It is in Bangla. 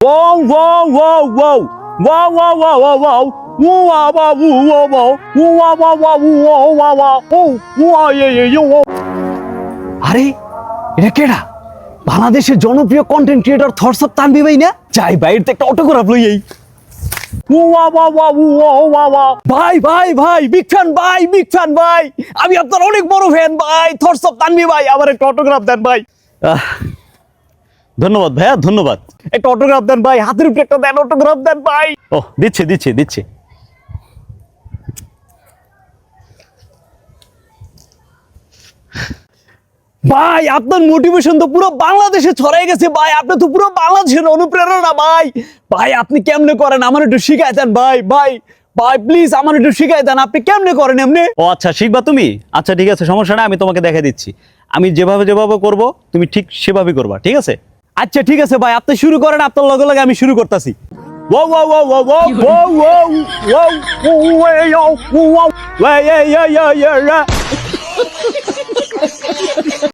Wow, wow, wow, wow. Wow, wow, wow, wow, wow. Wow, wow, wow, wow, wow. Wow, wow, wow, wow, wow, wow. Oh, wow, yeah, yeah, yeah, wow. আরে এটা কেডা? বাংলাদেশের জনপ্রিয় content creator thoughts of Tanvir ভাই না? যাই বাইরে একটা অটোগ্রাফ লই এই। ভাই ভাই ভাই বিগ ফ্যান ভাই, বিগ ফ্যান ভাই, আমি আপনার অনেক বড় ফ্যান ভাই, থটস অফ তানভীর ভাই, আমার একটা অটোগ্রাফ দেন ভাই। ধন্যবাদ ভাইয়া, ধন্যবাদ। একটা অটোগ্রাফ দেন ভাই, হাতের উপরে একটা দেন, অটোগ্রাফ দেন ভাই। ও দিচ্ছে দিচ্ছে দিচ্ছে। ভাই আপনার মোটিভেশন তো পুরো বাংলাদেশে ছড়াই গেছে ভাই, আপনি তো পুরো বাংলাদেশের অনুপ্রেরণা ভাই। ভাই আপনি কেমনে করেন আমার একটু শিখাই দেন ভাই, ভাই ভাই প্লিজ আমার একটু শিখাই দেন, আপনি কেমনে করেন এমনি? ও আচ্ছা শিখবা তুমি? আচ্ছা ঠিক আছে, সমস্যা নাই, আমি তোমাকে দেখাই দিচ্ছি। আমি যেভাবে যেভাবে করব তুমি ঠিক সেভাবেই করবা, ঠিক আছে? আচ্ছা ঠিক আছে ভাই, আপনি শুরু করেন, আপনার লগে লগে আমি শুরু করতেছি। Whoa, whoa, whoa, whoa, whoa, whoa, whoa, whoa, whoa, whoa, whoa, whoa, yeah, yeah, yeah, yeah, yeah.